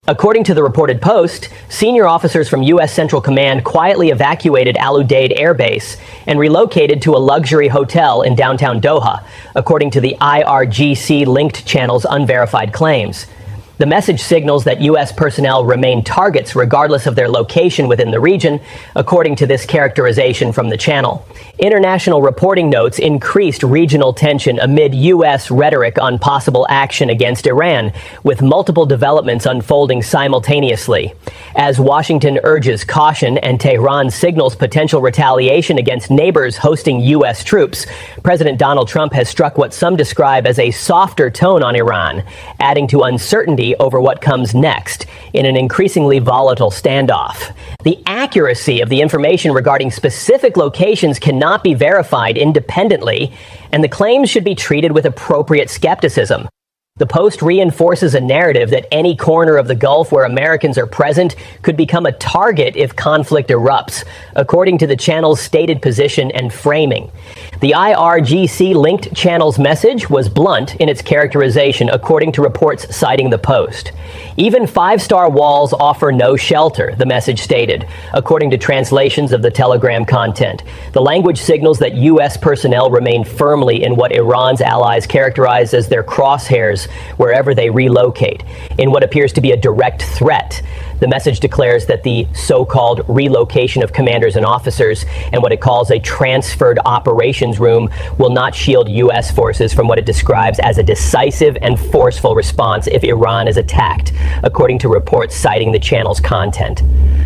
According to the reported Post, senior officers from U.S. Central Command quietly evacuated Al Udeid Air Base and relocated to a luxury hotel in downtown Doha, according to the IRGC-linked channel's unverified claims. The message signals that U.S. personnel remain targets regardless of their location within the region, according to this characterization from the channel. International reporting notes increased regional tension amid U.S. rhetoric on possible action against Iran, with multiple developments unfolding simultaneously. As Washington urges caution and Tehran signals potential retaliation against neighbors hosting U.S. troops, President Donald Trump has struck what some describe as a softer tone on Iran, adding to uncertainty over what comes next in an increasingly volatile standoff. The accuracy of the information regarding specific locations cannot be verified independently, and the claims should be treated with appropriate skepticism. The Post reinforces a narrative that any corner of the Gulf where Americans are present could become a target if conflict erupts, according to the channel's stated position and framing. The IRGC-linked channel's message was blunt in its characterization, according to reports citing the Post. Even five-star walls offer no shelter, the message stated, according to translations of the Telegram content. The language signals that U.S. personnel remain firmly in what Iran's allies characterize as their crosshairs wherever they relocate, in what appears to be a direct threat. The message declares that the so-called relocation of commanders and officers and what it calls a transferred operations room will not shield U.S. forces from what it describes as a decisive and forceful response if Iran is attacked, according to reports citing the channel's content.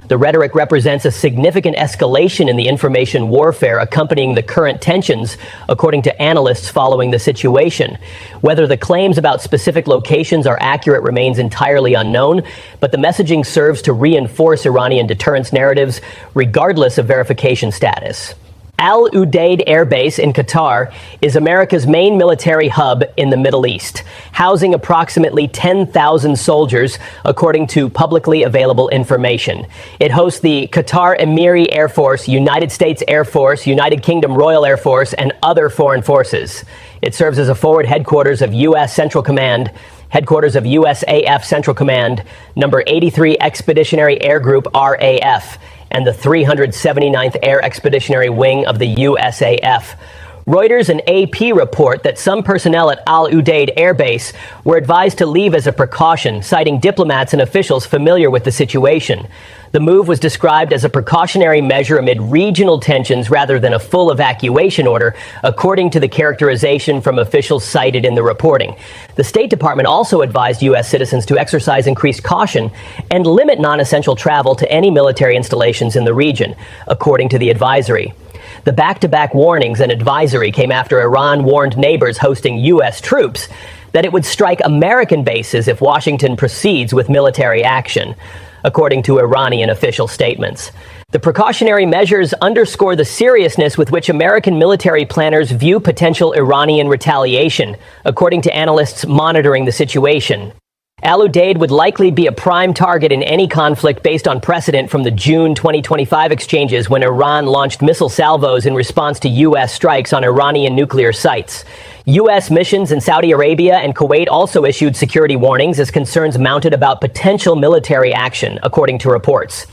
The rhetoric represents a significant escalation in the information warfare accompanying the current tensions, according to analysts following the situation. Whether the claims about specific locations are accurate remains entirely unknown, but the messaging serves to reinforce Iranian deterrence narratives, regardless of verification status. Al Udeid Air Base in Qatar is America's main military hub in the Middle East, housing approximately 10,000 soldiers, according to publicly available information. It hosts the Qatar Emiri Air Force, United States Air Force, United Kingdom Royal Air Force, and other foreign forces. It serves as a forward headquarters of U.S. Central Command, headquarters of USAF Central Command, number 83 Expeditionary Air Group RAF, and the 379th Air Expeditionary Wing of the USAF. Reuters and AP report that some personnel at Al Udeid Air Base were advised to leave as a precaution, citing diplomats and officials familiar with the situation. The move was described as a precautionary measure amid regional tensions rather than a full evacuation order, according to the characterization from officials cited in the reporting. The State Department also advised U.S. citizens to exercise increased caution and limit non-essential travel to any military installations in the region, according to the advisory. The back-to-back warnings and advisory came after Iran warned neighbors hosting U.S. troops that it would strike American bases if Washington proceeds with military action, according to Iranian official statements. The precautionary measures underscore the seriousness with which American military planners view potential Iranian retaliation, according to analysts monitoring the situation. Al Udeid would likely be a prime target in any conflict based on precedent from the June 2025 exchanges when Iran launched missile salvos in response to U.S. strikes on Iranian nuclear sites. U.S. missions in Saudi Arabia and Kuwait also issued security warnings as concerns mounted about potential military action, according to reports.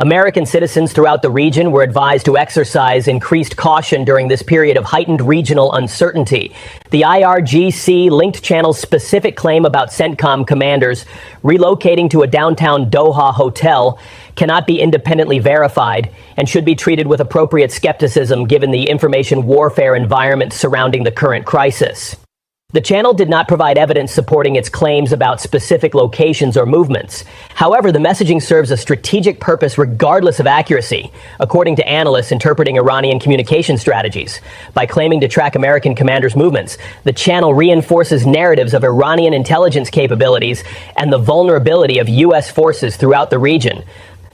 American citizens throughout the region were advised to exercise increased caution during this period of heightened regional uncertainty. The IRGC-linked channel's specific claim about CENTCOM commanders relocating to a downtown Doha hotel cannot be independently verified and should be treated with appropriate skepticism given the information warfare environment surrounding the current crisis. The channel did not provide evidence supporting its claims about specific locations or movements. However, the messaging serves a strategic purpose regardless of accuracy, according to analysts interpreting Iranian communication strategies. By claiming to track American commanders' movements, the channel reinforces narratives of Iranian intelligence capabilities and the vulnerability of U.S. forces throughout the region.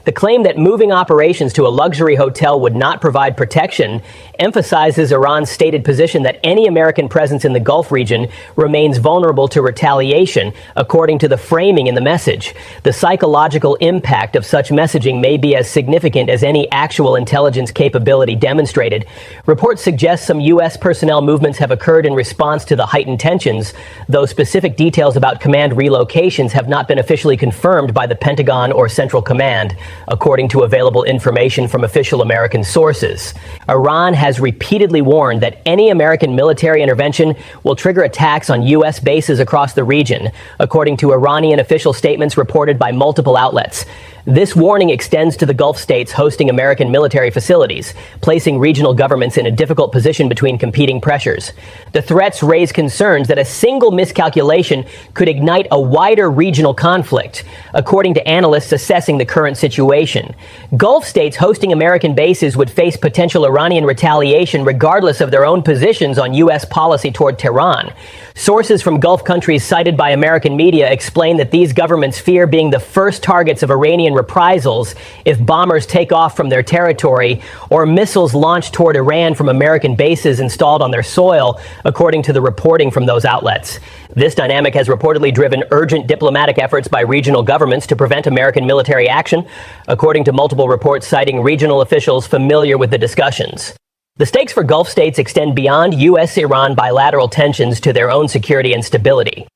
The claim that moving operations to a luxury hotel would not provide protection emphasizes Iran's stated position that any American presence in the Gulf region remains vulnerable to retaliation, according to the framing in the message. The psychological impact of such messaging may be as significant as any actual intelligence capability demonstrated. Reports suggest some U.S. personnel movements have occurred in response to the heightened tensions, though specific details about command relocations have not been officially confirmed by the Pentagon or Central Command, according to available information from official American sources. Iran has repeatedly warned that any American military intervention will trigger attacks on U.S. bases across the region, according to Iranian official statements reported by multiple outlets. This warning extends to the Gulf states hosting American military facilities, placing regional governments in a difficult position between competing pressures. The threats raise concerns that a single miscalculation could ignite a wider regional conflict, according to analysts assessing the current situation. Gulf states hosting American bases would face potential Iranian retaliation regardless of their own positions on U.S. policy toward Tehran. Sources from Gulf countries cited by American media explain that these governments fear being the first targets of Iranian reprisals if bombers take off from their territory or missiles launched toward Iran from American bases installed on their soil, according to the reporting from those outlets. This dynamic has reportedly driven urgent diplomatic efforts by regional governments to prevent American military action, according to multiple reports citing regional officials familiar with the discussions. The stakes for Gulf states extend beyond U.S.-Iran bilateral tensions to their own security and stability.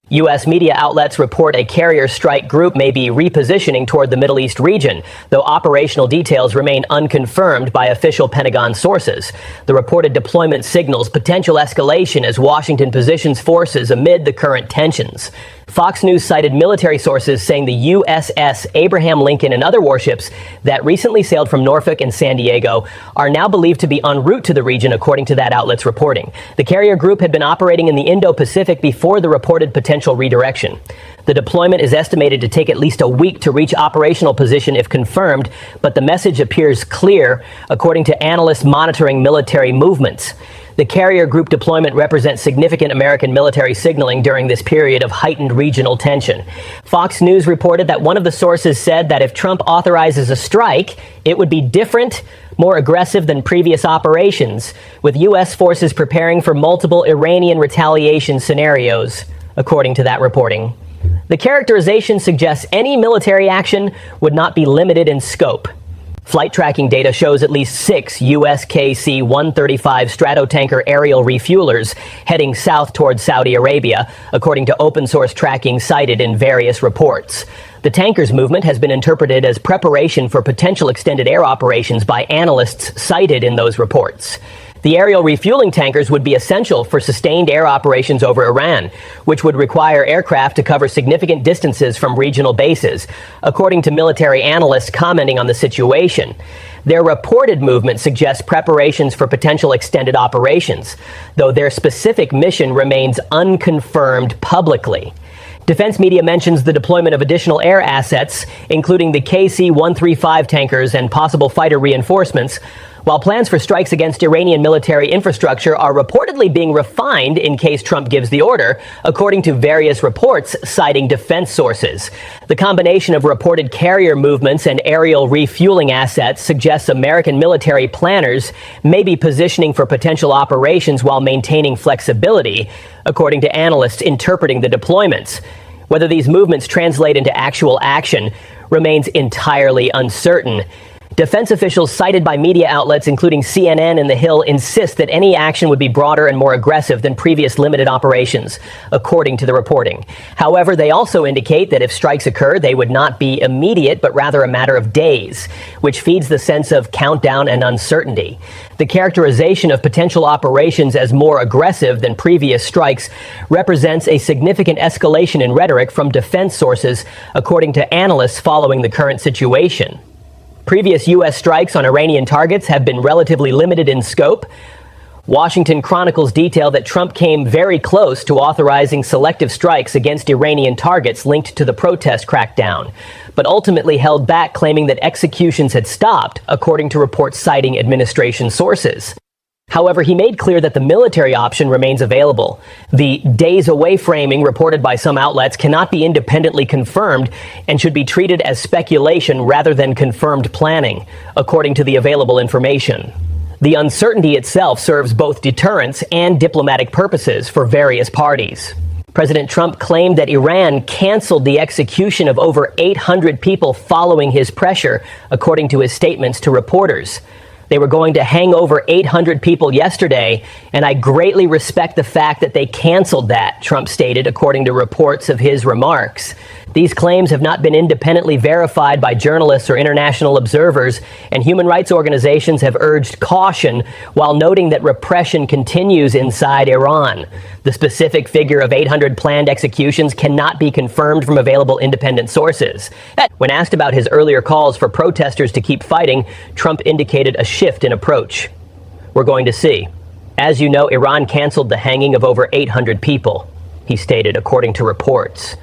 U.S. media outlets report a carrier strike group may be repositioning toward the Middle East region, though operational details remain unconfirmed by official Pentagon sources. The reported deployment signals potential escalation as Washington positions forces amid the current tensions. Fox News cited military sources saying the USS Abraham Lincoln and other warships that recently sailed from Norfolk and San Diego are now believed to be en route to the region, according to that outlet's reporting. The carrier group had been operating in the Indo-Pacific before the reported potential redirection. The deployment is estimated to take at least a week to reach operational position if confirmed, but the message appears clear, according to analysts monitoring military movements. The carrier group deployment represents significant American military signaling during this period of heightened regional tension. Fox News reported that one of the sources said that if Trump authorizes a strike, it would be different, more aggressive than previous operations, with U.S. forces preparing for multiple Iranian retaliation scenarios, according to that reporting. The characterization suggests any military action would not be limited in scope. Flight tracking data shows at least 6 U.S. KC-135 Stratotanker aerial refuelers heading south towards Saudi Arabia, according to open-source tracking cited in various reports. The tanker's movement has been interpreted as preparation for potential extended air operations by analysts cited in those reports. The aerial refueling tankers would be essential for sustained air operations over Iran, which would require aircraft to cover significant distances from regional bases, according to military analysts commenting on the situation. Their reported movement suggests preparations for potential extended operations, though their specific mission remains unconfirmed publicly. Defense media mentions the deployment of additional air assets, including the KC-135 tankers and possible fighter reinforcements, while plans for strikes against Iranian military infrastructure are reportedly being refined in case Trump gives the order, according to various reports citing defense sources. The combination of reported carrier movements and aerial refueling assets suggests American military planners may be positioning for potential operations while maintaining flexibility, according to analysts interpreting the deployments. Whether these movements translate into actual action remains entirely uncertain. Defense officials cited by media outlets, including CNN and The Hill, insist that any action would be broader and more aggressive than previous limited operations, according to the reporting. However, they also indicate that if strikes occur, they would not be immediate, but rather a matter of days, which feeds the sense of countdown and uncertainty. The characterization of potential operations as more aggressive than previous strikes represents a significant escalation in rhetoric from defense sources, according to analysts following the current situation. Previous U.S. strikes on Iranian targets have been relatively limited in scope. Washington chronicles detail that Trump came very close to authorizing selective strikes against Iranian targets linked to the protest crackdown, but ultimately held back, claiming that executions had stopped, according to reports citing administration sources. However, he made clear that the military option remains available. The days away framing reported by some outlets cannot be independently confirmed and should be treated as speculation rather than confirmed planning, according to the available information. The uncertainty itself serves both deterrence and diplomatic purposes for various parties. President Trump claimed that Iran canceled the execution of over 800 people following his pressure, according to his statements to reporters. They were going to hang over 800 people yesterday, and I greatly respect the fact that they canceled that, Trump stated, according to reports of his remarks. These claims have not been independently verified by journalists or international observers, and human rights organizations have urged caution while noting that repression continues inside Iran. The specific figure of 800 planned executions cannot be confirmed from available independent sources. When asked about his earlier calls for protesters to keep fighting, Trump indicated a shift in approach. We're going to see. As you know, Iran canceled the hanging of over 800 people, he stated, according to reports.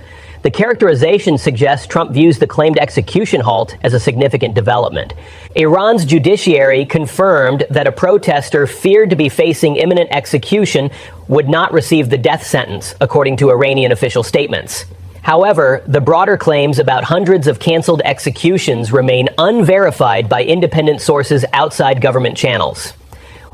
The characterization suggests Trump views the claimed execution halt as a significant development. Iran's judiciary confirmed that a protester feared to be facing imminent execution would not receive the death sentence, according to Iranian official statements. However, the broader claims about hundreds of canceled executions remain unverified by independent sources outside government channels.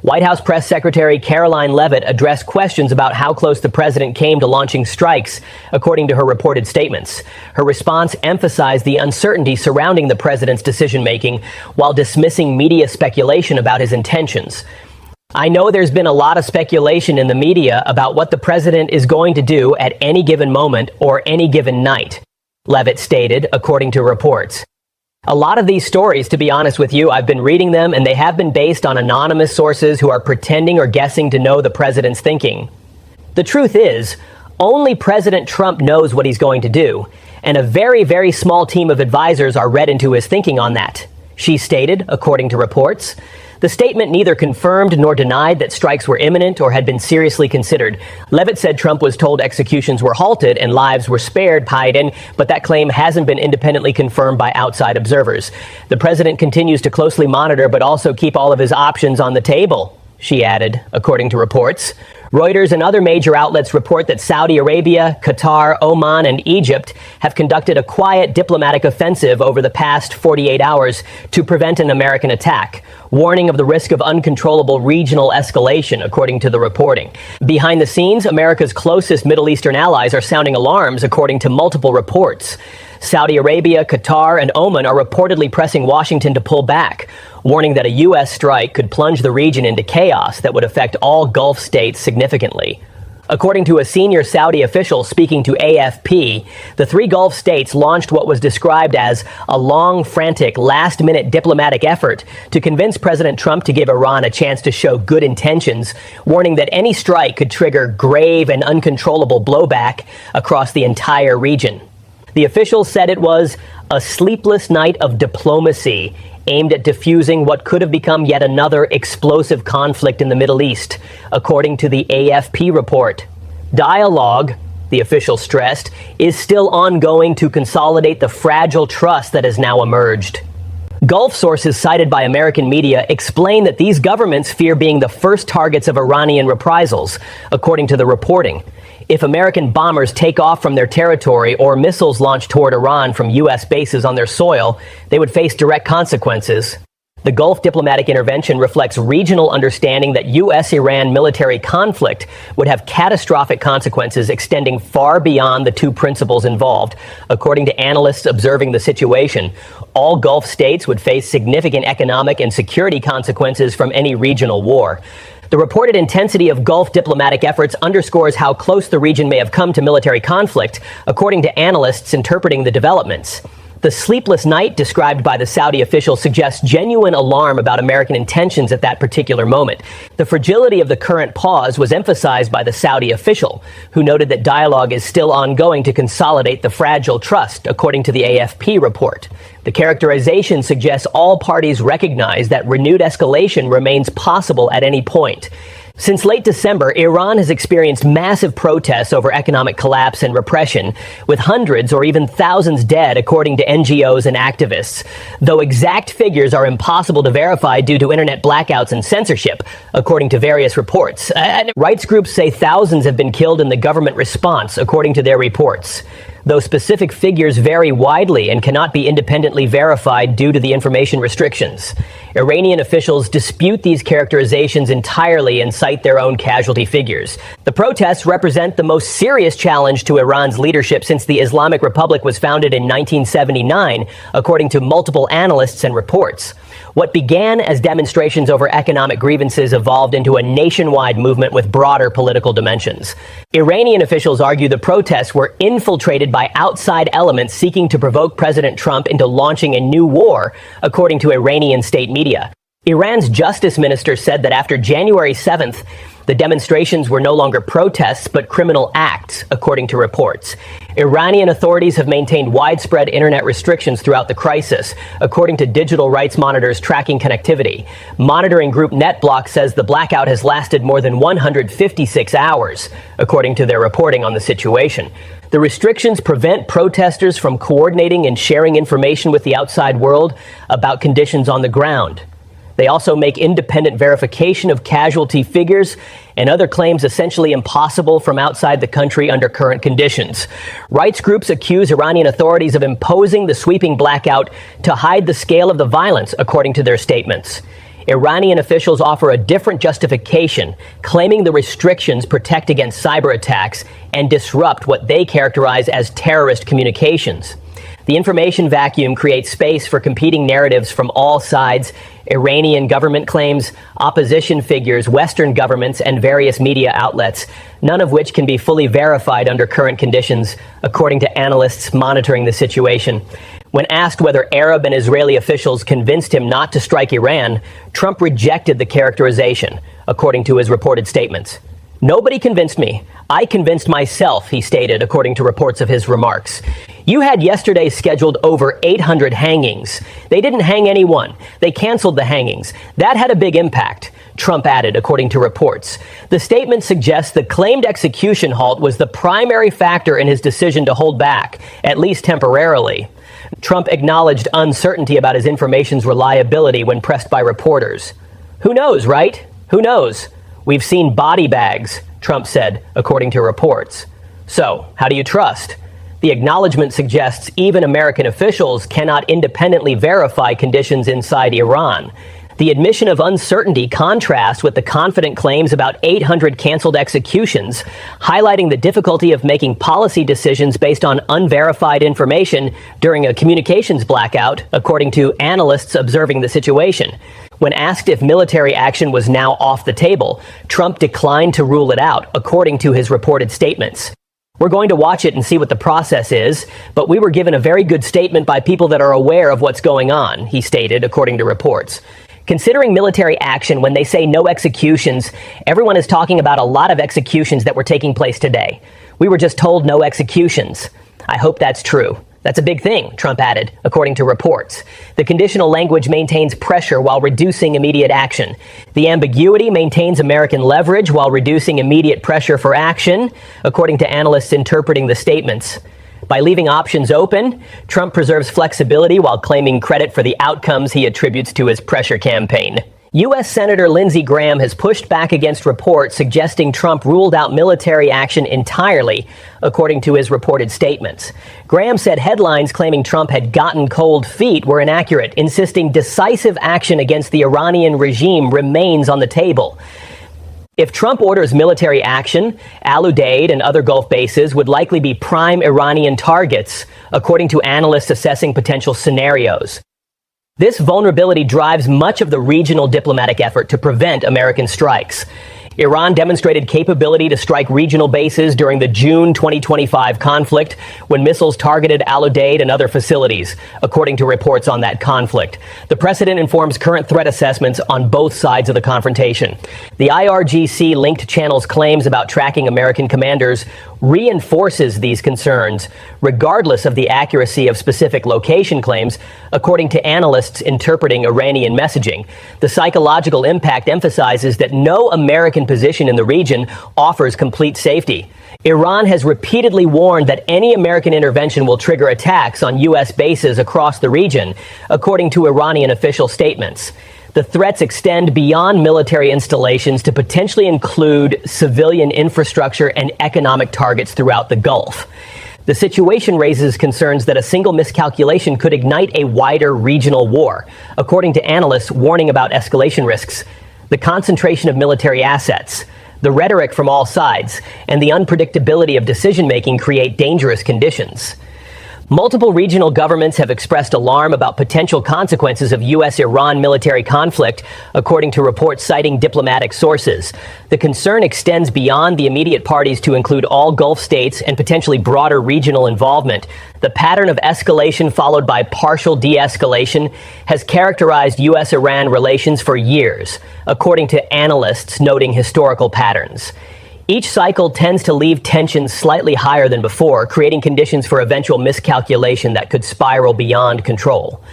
White House Press Secretary Caroline Leavitt addressed questions about how close the president came to launching strikes, according to her reported statements. Her response emphasized the uncertainty surrounding the president's decision-making while dismissing media speculation about his intentions. I know there's been a lot of speculation in the media about what the president is going to do at any given moment or any given night, Leavitt stated, according to reports. A lot of these stories, to be honest with you, I've been reading them, and they have been based on anonymous sources who are pretending or guessing to know the president's thinking. The truth is, only President Trump knows what he's going to do, and a very, very small team of advisors are read into his thinking on that, she stated, according to reports. The statement neither confirmed nor denied that strikes were imminent or had been seriously considered. Leavitt said Trump was told executions were halted and lives were spared, Biden, but that claim hasn't been independently confirmed by outside observers. The president continues to closely monitor but also keep all of his options on the table, she added, according to reports. Reuters and other major outlets report that Saudi Arabia, Qatar, Oman, and Egypt have conducted a quiet diplomatic offensive over the past 48 hours to prevent an American attack, warning of the risk of uncontrollable regional escalation, according to the reporting. Behind the scenes, America's closest Middle Eastern allies are sounding alarms, according to multiple reports. Saudi Arabia, Qatar, and Oman are reportedly pressing Washington to pull back, warning that a U.S. strike could plunge the region into chaos that would affect all Gulf states significantly. According to a senior Saudi official speaking to AFP, the three Gulf states launched what was described as a long, frantic, last-minute diplomatic effort to convince President Trump to give Iran a chance to show good intentions, warning that any strike could trigger grave and uncontrollable blowback across the entire region. The officials said it was a sleepless night of diplomacy aimed at diffusing what could have become yet another explosive conflict in the Middle East, according to the AFP report. Dialogue, the official stressed, is still ongoing to consolidate the fragile trust that has now emerged. Gulf sources cited by American media explain that these governments fear being the first targets of Iranian reprisals, according to the reporting. If American bombers take off from their territory or missiles launched toward Iran from U.S. bases on their soil, they would face direct consequences. The Gulf diplomatic intervention reflects regional understanding that U.S.-Iran military conflict would have catastrophic consequences extending far beyond the two principles involved. According to analysts observing the situation, all Gulf states would face significant economic and security consequences from any regional war. The reported intensity of Gulf diplomatic efforts underscores how close the region may have come to military conflict, according to analysts interpreting the developments. The sleepless night described by the Saudi official suggests genuine alarm about American intentions at that particular moment. The fragility of the current pause was emphasized by the Saudi official, who noted that dialogue is still ongoing to consolidate the fragile trust, according to the AFP report. The characterization suggests all parties recognize that renewed escalation remains possible at any point. Since late December, Iran has experienced massive protests over economic collapse and repression, with hundreds or even thousands dead, according to NGOs and activists, though exact figures are impossible to verify due to internet blackouts and censorship, according to various reports. Rights groups say thousands have been killed in the government response, according to their reports, though specific figures vary widely and cannot be independently verified due to the information restrictions. Iranian officials dispute these characterizations entirely and cite their own casualty figures. The protests represent the most serious challenge to Iran's leadership since the Islamic Republic was founded in 1979, according to multiple analysts and reports. What began as demonstrations over economic grievances evolved into a nationwide movement with broader political dimensions. Iranian officials argue the protests were infiltrated by outside elements seeking to provoke President Trump into launching a new war, according to Iranian state media. Iran's justice minister said that after January 7th, the demonstrations were no longer protests, but criminal acts, according to reports. Iranian authorities have maintained widespread internet restrictions throughout the crisis, according to digital rights monitors tracking connectivity. Monitoring group NetBlock says the blackout has lasted more than 156 hours, according to their reporting on the situation. The restrictions prevent protesters from coordinating and sharing information with the outside world about conditions on the ground. They also make independent verification of casualty figures and other claims essentially impossible from outside the country under current conditions. Rights groups accuse Iranian authorities of imposing the sweeping blackout to hide the scale of the violence, according to their statements. Iranian officials offer a different justification, claiming the restrictions protect against cyber attacks and disrupt what they characterize as terrorist communications. The information vacuum creates space for competing narratives from all sides. Iranian government claims, opposition figures, Western governments, and various media outlets, none of which can be fully verified under current conditions, according to analysts monitoring the situation. When asked whether Arab and Israeli officials convinced him not to strike Iran, Trump rejected the characterization, according to his reported statements. "Nobody convinced me. I convinced myself," he stated, according to reports of his remarks. "You had yesterday scheduled over 800 hangings. They didn't hang anyone. They canceled the hangings. That had a big impact," Trump added, according to reports. The statement suggests the claimed execution halt was the primary factor in his decision to hold back, at least temporarily. Trump acknowledged uncertainty about his information's reliability when pressed by reporters. "Who knows, right? Who knows? We've seen body bags," Trump said, according to reports. So, how do you trust? The acknowledgement suggests even American officials cannot independently verify conditions inside Iran. The admission of uncertainty contrasts with the confident claims about 800 canceled executions, highlighting the difficulty of making policy decisions based on unverified information during a communications blackout, according to analysts observing the situation. When asked if military action was now off the table, Trump declined to rule it out, according to his reported statements. "We're going to watch it and see what the process is, but we were given a very good statement by people that are aware of what's going on," he stated, according to reports. Considering military action, when they say no executions, everyone is talking about a lot of executions that were taking place today. "We were just told no executions. I hope that's true. That's a big thing," Trump added, according to reports. The conditional language maintains pressure while reducing immediate action. The ambiguity maintains American leverage while reducing immediate pressure for action, according to analysts interpreting the statements. By leaving options open, Trump preserves flexibility while claiming credit for the outcomes he attributes to his pressure campaign. U.S. Senator Lindsey Graham has pushed back against reports suggesting Trump ruled out military action entirely, according to his reported statements. Graham said headlines claiming Trump had gotten cold feet were inaccurate, insisting decisive action against the Iranian regime remains on the table. If Trump orders military action, Al Udeid and other Gulf bases would likely be prime Iranian targets, according to analysts assessing potential scenarios. This vulnerability drives much of the regional diplomatic effort to prevent American strikes. Iran demonstrated capability to strike regional bases during the June 2025 conflict when missiles targeted Al Udeid and other facilities, according to reports on that conflict. The precedent informs current threat assessments on both sides of the confrontation. The IRGC linked channel's claims about tracking American commanders reinforces these concerns, regardless of the accuracy of specific location claims, according to analysts interpreting Iranian messaging. The psychological impact emphasizes that no American position in the region offers complete safety. Iran has repeatedly warned that any American intervention will trigger attacks on U.S. bases across the region, according to Iranian official statements. The threats extend beyond military installations to potentially include civilian infrastructure and economic targets throughout the Gulf. The situation raises concerns that a single miscalculation could ignite a wider regional war, according to analysts warning about escalation risks. The concentration of military assets, the rhetoric from all sides, and the unpredictability of decision-making create dangerous conditions. Multiple regional governments have expressed alarm about potential consequences of U.S.-Iran military conflict, according to reports citing diplomatic sources. The concern extends beyond the immediate parties to include all Gulf states and potentially broader regional involvement. The pattern of escalation followed by partial de-escalation has characterized U.S.-Iran relations for years, according to analysts noting historical patterns. Each cycle tends to leave tensions slightly higher than before, creating conditions for eventual miscalculation that could spiral beyond control.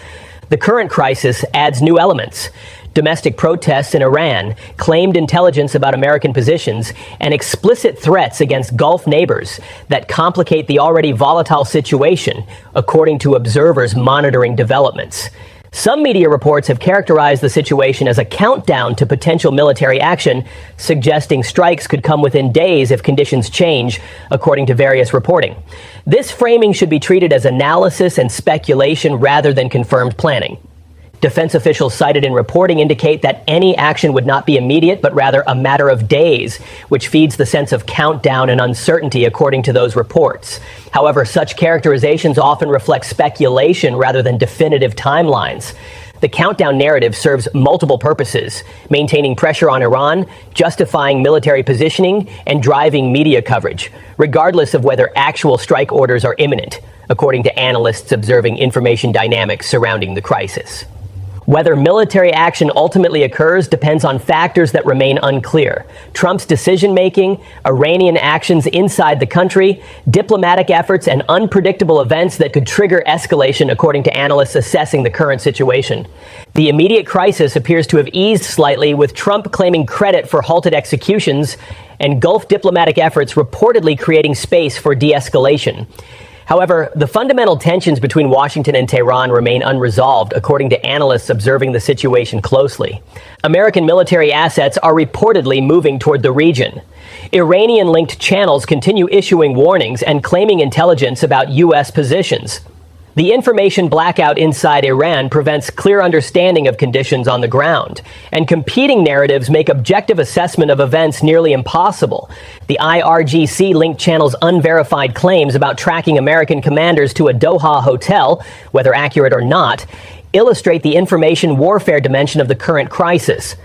The current crisis adds new elements: domestic protests in Iran, claimed intelligence about American positions, and explicit threats against Gulf neighbors that complicate the already volatile situation, according to observers monitoring developments. Some media reports have characterized the situation as a countdown to potential military action, suggesting strikes could come within days if conditions change, according to various reporting. This framing should be treated as analysis and speculation rather than confirmed planning. Defense officials cited in reporting indicate that any action would not be immediate, but rather a matter of days, which feeds the sense of countdown and uncertainty, according to those reports. However, such characterizations often reflect speculation rather than definitive timelines. The countdown narrative serves multiple purposes: maintaining pressure on Iran, justifying military positioning, and driving media coverage, regardless of whether actual strike orders are imminent, according to analysts observing information dynamics surrounding the crisis. Whether military action ultimately occurs depends on factors that remain unclear: Trump's decision-making, Iranian actions inside the country, diplomatic efforts, and unpredictable events that could trigger escalation, according to analysts assessing the current situation. The immediate crisis appears to have eased slightly, with Trump claiming credit for halted executions and Gulf diplomatic efforts reportedly creating space for de-escalation. However, the fundamental tensions between Washington and Tehran remain unresolved, according to analysts observing the situation closely. American military assets are reportedly moving toward the region. Iranian-linked channels continue issuing warnings and claiming intelligence about U.S. positions. The information blackout inside Iran prevents clear understanding of conditions on the ground, and competing narratives make objective assessment of events nearly impossible. The IRGC linked channel's unverified claims about tracking American commanders to a Doha hotel, whether accurate or not, illustrate the information warfare dimension of the current crisis.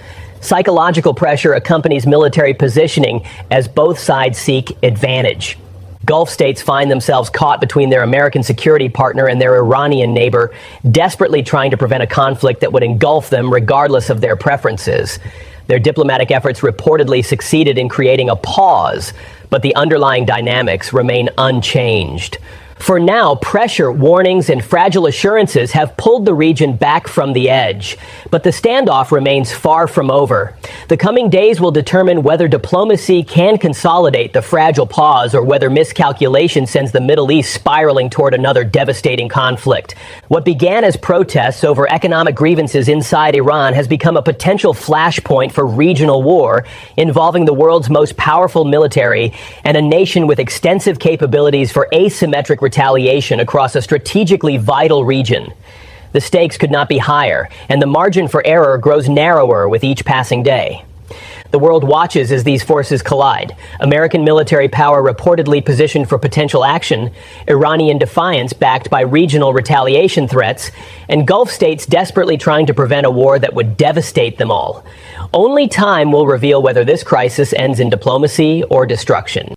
Psychological pressure accompanies military positioning as both sides seek advantage. Gulf states find themselves caught between their American security partner and their Iranian neighbor, desperately trying to prevent a conflict that would engulf them regardless of their preferences. Their diplomatic efforts reportedly succeeded in creating a pause, but the underlying dynamics remain unchanged. For now, pressure, warnings, and fragile assurances have pulled the region back from the edge, but the standoff remains far from over. The coming days will determine whether diplomacy can consolidate the fragile pause or whether miscalculation sends the Middle East spiraling toward another devastating conflict. What began as protests over economic grievances inside Iran has become a potential flashpoint for regional war involving the world's most powerful military and a nation with extensive capabilities for asymmetric retaliation across a strategically vital region. The stakes could not be higher, and the margin for error grows narrower with each passing day. The world watches as these forces collide. American military power reportedly positioned for potential action, Iranian defiance backed by regional retaliation threats, and Gulf states desperately trying to prevent a war that would devastate them all. Only time will reveal whether this crisis ends in diplomacy or destruction.